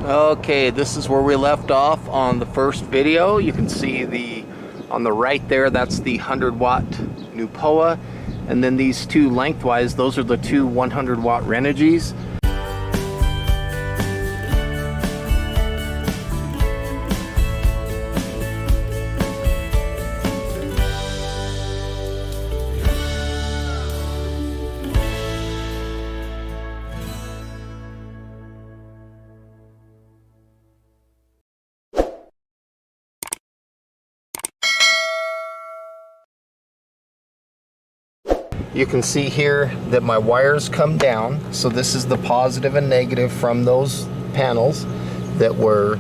Okay, this is where we left off on the first video. You can see on the right there, that's the 100-watt Nupoa, and then these two lengthwise, those are the two 100-watt Renogy's. You can see here that my wires come down. So this is the positive and negative from those panels that were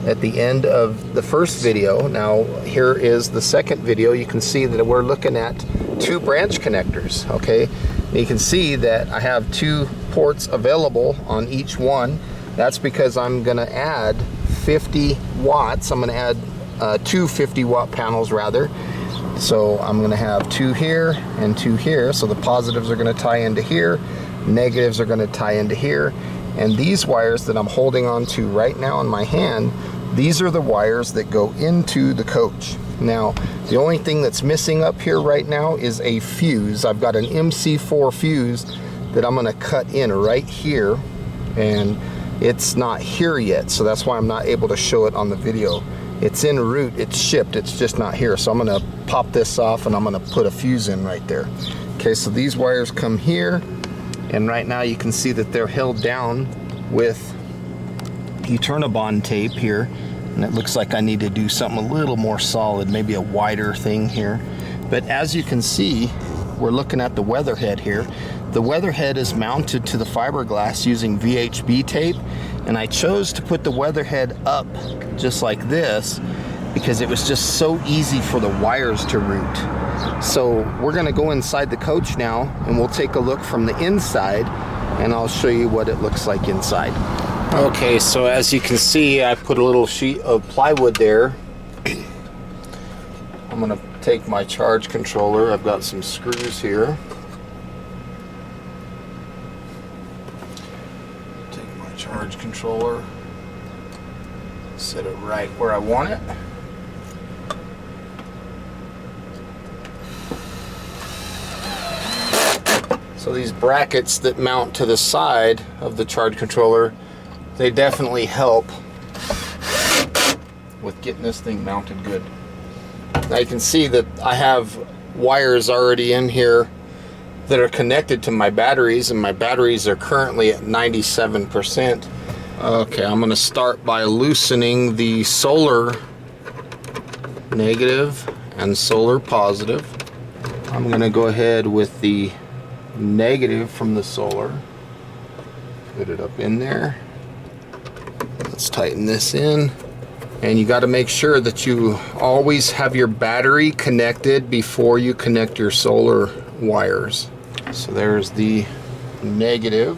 at the end of the first video. Now here is the second video. You can see that we're looking at two branch connectors, okay? And you can see that I have two ports available on each one. That's because I'm gonna add 50 watts. I'm gonna add two 50-watt panels rather. So I'm going to have two here and two here. So the positives are going to tie into here, negatives are going to tie into here. And these wires that I'm holding on to right now in my hand, these are the wires that go into the coach. Now, the only thing that's missing up here right now is a fuse. I've got an MC4 fuse that I'm going to cut in right here, and it's not here yet. So that's why I'm not able to show it on the video. It's en route, it's shipped, it's just not here. So I'm gonna pop this off and I'm gonna put a fuse in right there. Okay, so these wires come here, and right now you can see that they're held down with EternaBond tape here. And it looks like I need to do something a little more solid, maybe a wider thing here. But as you can see, we're looking at the weatherhead here. The weatherhead is mounted to the fiberglass using VHB tape, and I chose to put the weatherhead up just like this because it was just so easy for the wires to route. So we're gonna go inside the coach now and we'll take a look from the inside and I'll show you what it looks like inside. Okay, so as you can see, I put a little sheet of plywood there. I'm gonna take my charge controller. I've got some screws here. Take my charge controller, set it right where I want it. So these brackets that mount to the side of the charge controller, they definitely help with getting this thing mounted good. Now you can see that I have wires already in here that are connected to my batteries, and my batteries are currently at 97%. Okay, I'm gonna start by loosening the solar negative and solar positive. I'm gonna go ahead with the negative from the solar, put it up in there. Let's tighten this in. And you got to make sure that you always have your battery connected before you connect your solar wires. So there's the negative,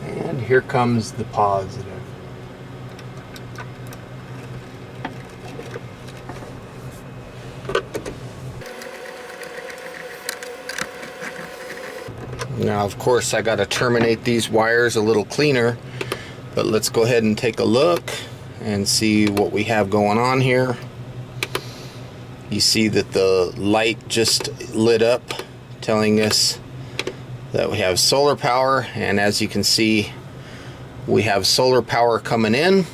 and here comes the positive. Now, of course, I got to terminate these wires a little cleaner. But let's go ahead and take a look and see what we have going on here. You see that the light just lit up, telling us that we have solar power, and as you can see, we have solar power coming in.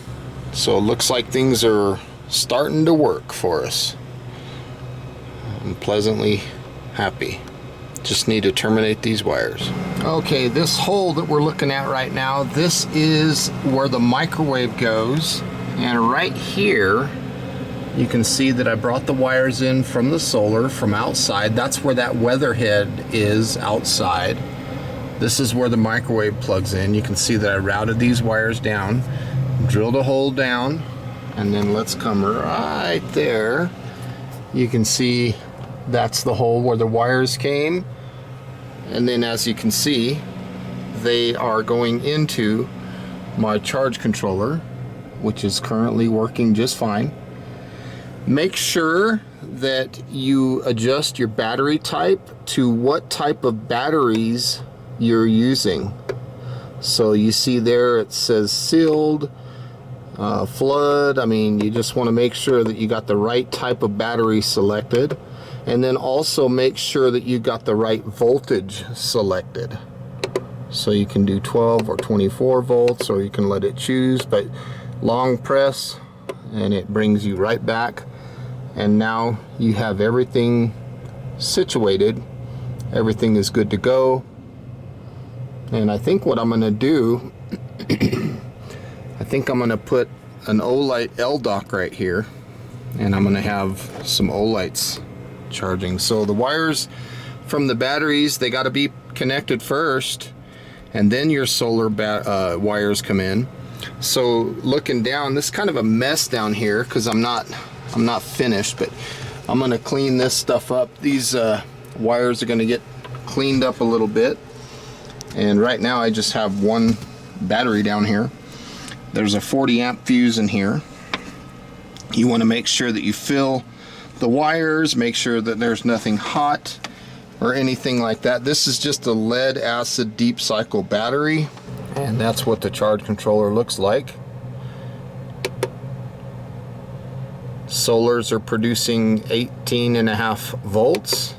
So it looks like things are starting to work for us. I'm pleasantly happy. Just need to terminate these wires. Okay, this hole that we're looking at right now, this is where the microwave goes. And right here, you can see that I brought the wires in from the solar, from outside. That's where that weatherhead is outside. This is where the microwave plugs in. You can see that I routed these wires down, drilled a hole down, and then let's come right there. You can see that's the hole where the wires came, and then as you can see, they are going into my charge controller, which is currently working just fine. Make sure that you adjust your battery type to what type of batteries you're using. So you see there it says sealed, flood. I mean, you just want to make sure that you got the right type of battery selected, and then also make sure that you got the right voltage selected. So you can do 12 or 24 volts, or you can let it choose, but long press and it brings you right back, and now you have everything situated. Everything is good to go. And I think what I'm going to do, I think I'm going to put an Olight LDOC right here, and I'm going to have some Olights charging. So the wires from the batteries, they got to be connected first, and then your solar wires come in. So looking down, this is kind of a mess down here because I'm not finished, but I'm going to clean this stuff up. These wires are going to get cleaned up a little bit. And right now I just have one battery down here. There's a 40 amp fuse in here. You want to make sure that you fill the wires, make sure that there's nothing hot or anything like that. This is just a lead acid deep cycle battery, and that's what the charge controller looks like. Solars are producing 18.5 volts.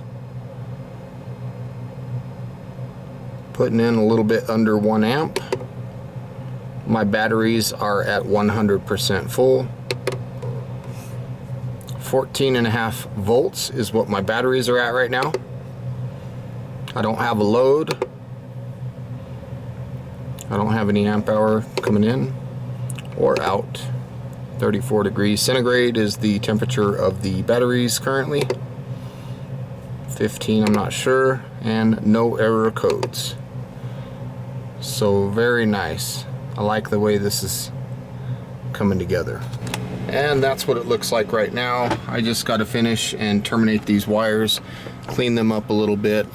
Putting in a little bit under 1 amp. My batteries are at 100% full. 14.5 volts is what my batteries are at right now. I don't have a load. I don't have any amp hour coming in or out. 34 degrees centigrade is the temperature of the batteries currently. 15, I'm not sure, and no error codes. So very nice. I like the way this is coming together. And that's what it looks like right now. I just got to finish and terminate these wires, clean them up a little bit.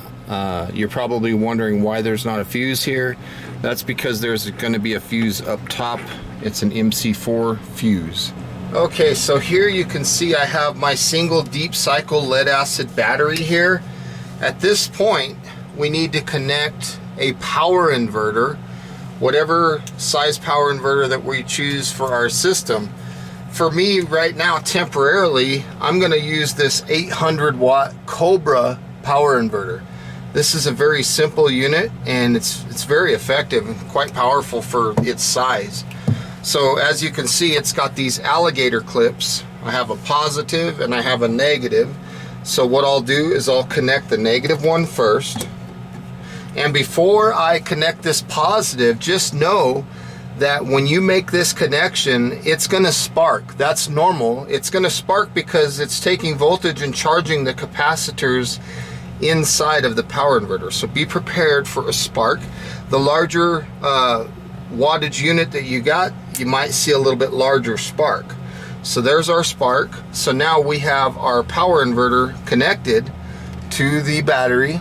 You're probably wondering why there's not a fuse here. That's because there's going to be a fuse up top. It's an MC4 fuse. Okay, so here you can see I have my single deep cycle lead acid battery here. At this point, we need to connect a power inverter, whatever size power inverter that we choose for our system. For me right now, temporarily, I'm going to use this 800 watt Cobra power inverter. This is a very simple unit, and it's very effective and quite powerful for its size. So as you can see, it's got these alligator clips. I have a positive and I have a negative. So what I'll do is I'll connect the negative one first. And before I connect this positive, just know that when you make this connection, it's going to spark. That's normal. It's going to spark because it's taking voltage and charging the capacitors inside of the power inverter. So be prepared for a spark. The larger wattage unit that you got, you might see a little bit larger spark. So there's our spark. So now we have our power inverter connected to the battery.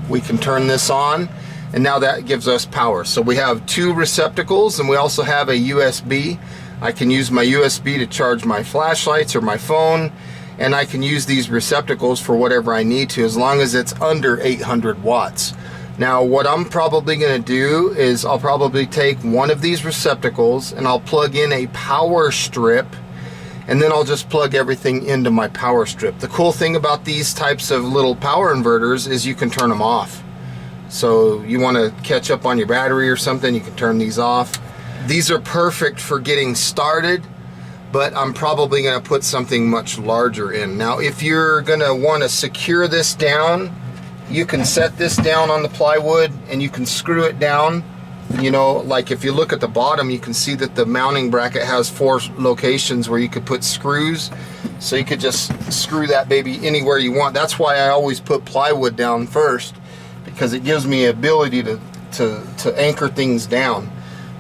We can turn this on, and now that gives us power. So we have two receptacles, and we also have a USB. I can use my USB to charge my flashlights or my phone, and I can use these receptacles for whatever I need to, as long as it's under 800 watts. Now what I'm probably going to do is I'll probably take one of these receptacles and I'll plug in a power strip, and then I'll just plug everything into my power strip. The cool thing about these types of little power inverters is you can turn them off. So you want to catch up on your battery or something, you can turn these off. These are perfect for getting started, but I'm probably going to put something much larger in. Now if you're going to want to secure this down, you can set this down on the plywood and you can screw it down. You know, like if you look at the bottom, you can see that the mounting bracket has 4 locations where you could put screws. So you could just screw that baby anywhere you want. That's why I always put plywood down first, because it gives me ability to anchor things down.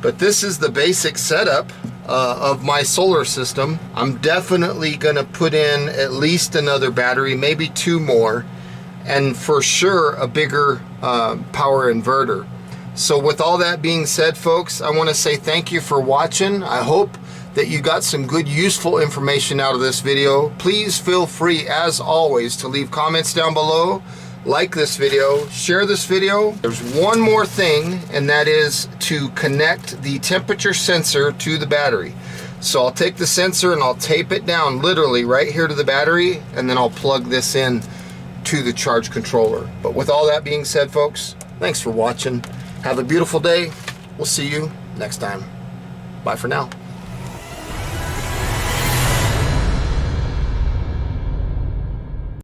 But this is the basic setup of my solar system. I'm definitely going to put in at least another battery, maybe 2 more, and for sure a bigger power inverter. So with all that being said, folks, I want to say thank you for watching. I hope that you got some good, useful information out of this video. Please feel free, as always, to leave comments down below. like this video, share this video. There's one more thing, and that is to connect the temperature sensor to the battery. So I'll take the sensor and I'll tape it down literally right here to the battery, and then I'll plug this in to the charge controller. But with all that being said, folks, thanks for watching. Have a beautiful day. We'll see you next time. Bye for now.